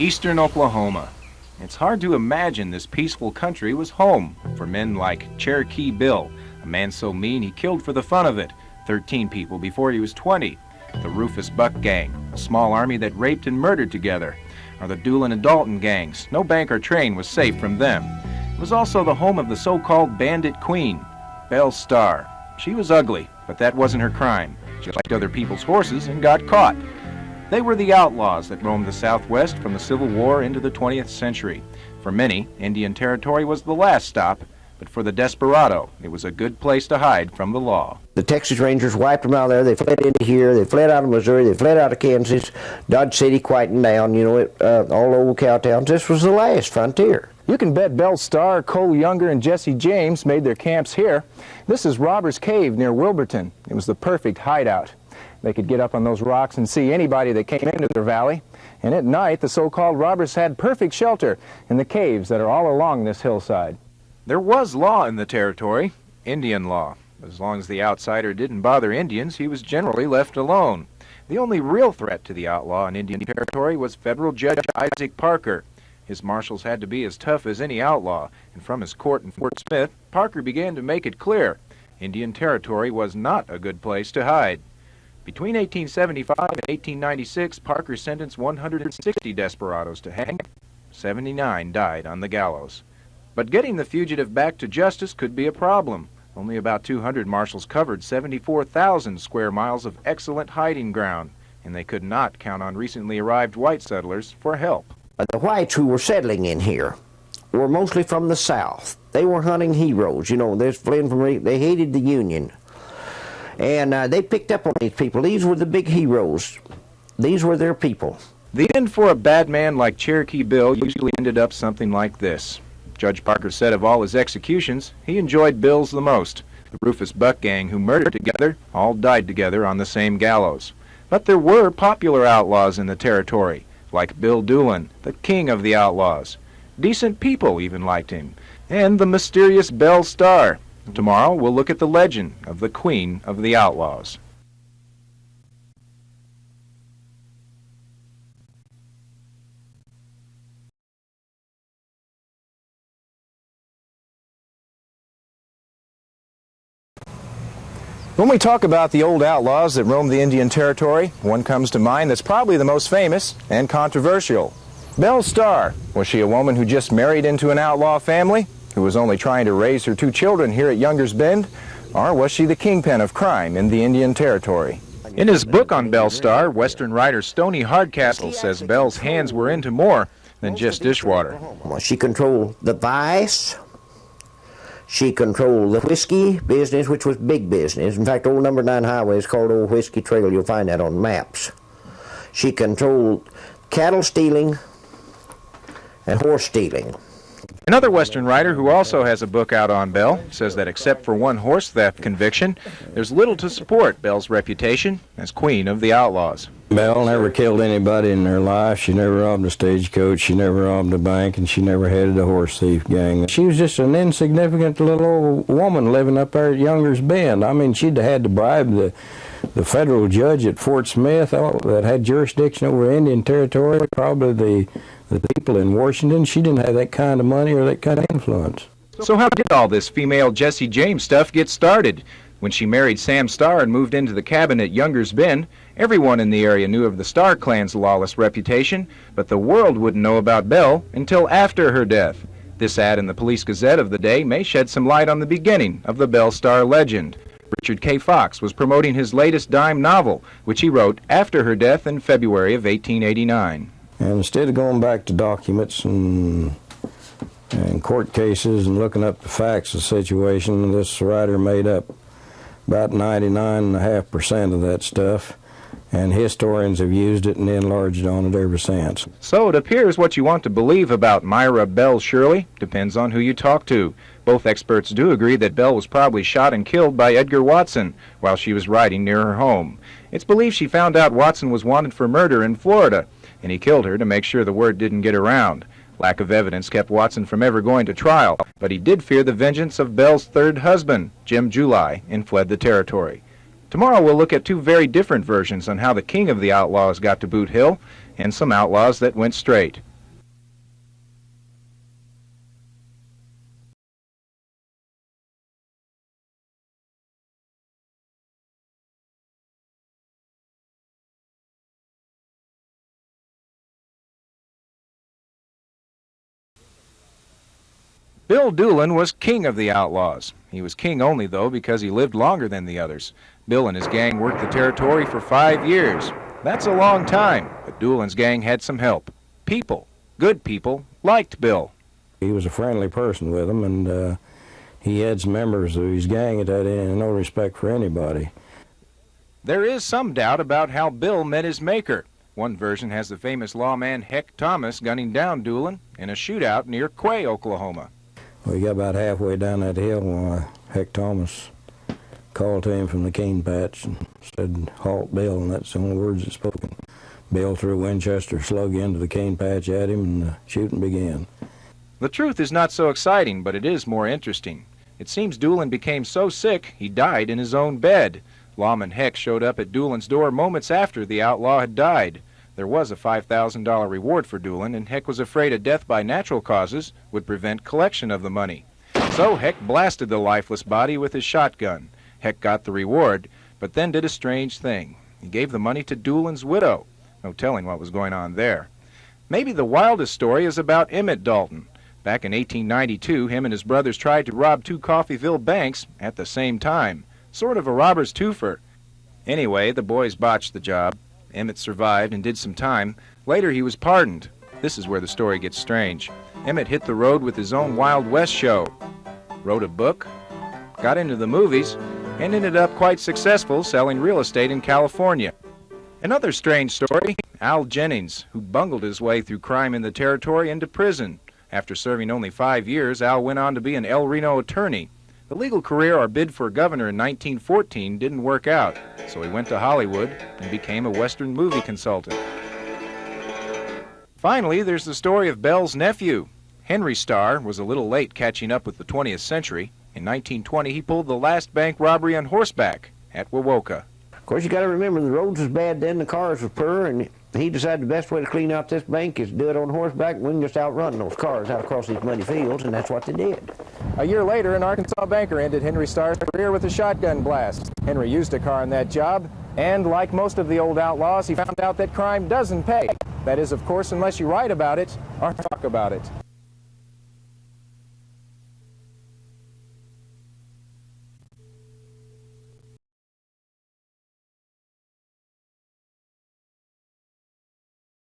Eastern Oklahoma. It's hard to imagine this peaceful country was home for men like Cherokee Bill, a man so mean he killed for the fun of it 13 people before he was 20. The Rufus Buck Gang, a small army that raped and murdered together. Or the Doolin-Dalton gangs. No bank or train was safe from them. It was also the home of the so-called bandit queen, Belle Starr. She was ugly, but that wasn't her crime. She liked other people's horses and got caught. They were the outlaws that roamed the Southwest from the Civil War into the 20th century. For many, Indian Territory was the last stop, but for the desperado, it was a good place to hide from the law. The Texas Rangers wiped them out there. They fled into here. They fled out of Missouri. They fled out of Kansas. Dodge City quieting down, all old cow towns. This was the last frontier. You can bet Belle Starr, Cole Younger, and Jesse James made their camps here. This is Robbers Cave near Wilburton. It was the perfect hideout. They could get up on those rocks and see anybody that came into their valley. And at night, the so-called robbers had perfect shelter in the caves that are all along this hillside. There was law in the territory, Indian law. As long as the outsider didn't bother Indians, he was generally left alone. The only real threat to the outlaw in Indian Territory was federal Judge Isaac Parker. His marshals had to be as tough as any outlaw, and from his court in Fort Smith, Parker began to make it clear Indian Territory was not a good place to hide. Between 1875 and 1896, Parker sentenced 160 desperados to hang. 79 died on the gallows. But getting the fugitive back to justice could be a problem. Only about 200 marshals covered 74,000 square miles of excellent hiding ground, and they could not count on recently arrived white settlers for help. The whites who were settling in here were mostly from the South. They were hunting heroes, they hated the Union. And they picked up on these people. These were the big heroes. These were their people. The end for a bad man like Cherokee Bill usually ended up something like this. Judge Parker said of all his executions, he enjoyed Bill's the most. The Rufus Buck Gang, who murdered together, all died together on the same gallows. But there were popular outlaws in the territory, like Bill Doolin, the king of the outlaws. Decent people even liked him. And the mysterious Belle Starr. Tomorrow we'll look at the legend of the Queen of the Outlaws. When we talk about the old outlaws that roamed the Indian Territory, one comes to mind that's probably the most famous and controversial. Belle Starr. Was she a woman who just married into an outlaw family, who was only trying to raise her 2 children here at Younger's Bend? Or was she the kingpin of crime in the Indian Territory? In his book on Belle Starr, Western writer Stoney Hardcastle says Belle's hands were into more than just dishwater. Well, she controlled the vice. She controlled the whiskey business, which was big business. In fact, old number 9 highway is called Old Whiskey Trail. You'll find that on maps. She controlled cattle stealing and horse stealing. Another Western writer who also has a book out on Belle says that except for one horse theft conviction, there's little to support Belle's reputation as Queen of the Outlaws. Belle never killed anybody in her life. She never robbed a stagecoach. She never robbed a bank, and she never headed a horse thief gang. She was just an insignificant little old woman living up there at Younger's Bend. I mean, she'd had to bribe the federal judge at Fort Smith that had jurisdiction over Indian Territory, probably the people in Washington. She didn't have that kind of money or that kind of influence. So how did all this female Jesse James stuff get started? When she married Sam Starr and moved into the cabin at Younger's Bend, everyone in the area knew of the Starr clan's lawless reputation, but the world wouldn't know about Belle until after her death. This ad in the Police Gazette of the day may shed some light on the beginning of the Belle Starr legend. Richard K. Fox was promoting his latest dime novel, which he wrote after her death in February of 1889. And instead of going back to documents and court cases and looking up the facts of the situation, this writer made up about 99.5% of that stuff, and historians have used it and enlarged on it ever since. So it appears what you want to believe about Myra Belle Shirley depends on who you talk to. Both experts do agree that Belle was probably shot and killed by Edgar Watson while she was riding near her home. It's believed she found out Watson was wanted for murder in Florida, and he killed her to make sure the word didn't get around. Lack of evidence kept Watson from ever going to trial, but he did fear the vengeance of Belle's third husband, Jim July, and fled the territory. Tomorrow we'll look at 2 very different versions on how the king of the outlaws got to Boot Hill and some outlaws that went straight. Bill Doolin was king of the outlaws. He was king only, though, because he lived longer than the others. Bill and his gang worked the territory for 5 years. That's a long time, but Doolin's gang had some help. People, good people, liked Bill. He was a friendly person with them, and he had some members of his gang that had no respect for anybody. There is some doubt about how Bill met his maker. One version has the famous lawman Heck Thomas gunning down Doolin in a shootout near Quay, Oklahoma. We got about halfway down that hill when Heck Thomas called to him from the cane patch and said, "Halt, Bill," and that's the only words that spoken. Bill threw a Winchester slug into the cane patch at him, and the shooting began. The truth is not so exciting, but it is more interesting. It seems Doolin became so sick he died in his own bed. Lawman Heck showed up at Doolin's door moments after the outlaw had died. There was a $5,000 reward for Doolin, and Heck was afraid a death by natural causes would prevent collection of the money. So Heck blasted the lifeless body with his shotgun. Heck got the reward, but then did a strange thing. He gave the money to Doolin's widow. No telling what was going on there. Maybe the wildest story is about Emmett Dalton. Back in 1892, him and his brothers tried to rob 2 Coffeyville banks at the same time. Sort of a robber's twofer. Anyway, the boys botched the job. Emmett survived and did some time. Later he was pardoned. This is where the story gets strange. Emmett hit the road with his own Wild West show. Wrote a book, got into the movies, and ended up quite successful selling real estate in California. Another strange story, Al Jennings, who bungled his way through crime in the territory into prison. After serving only 5 years, Al went on to be an El Reno attorney. The legal career or bid for governor in 1914 didn't work out, so he went to Hollywood and became a Western movie consultant. Finally, there's the story of Belle's nephew. Henry Starr was a little late catching up with the 20th century. In 1920, he pulled the last bank robbery on horseback at Wewoka. Of course, you got to remember the roads was bad then, the cars was poor, and he decided the best way to clean out this bank is to do it on horseback, and we can just outrun those cars out across these muddy fields, and that's what they did. A year later, an Arkansas banker ended Henry Starr's career with a shotgun blast. Henry used a car in that job, and like most of the old outlaws, he found out that crime doesn't pay. That is, of course, unless you write about it or talk about it.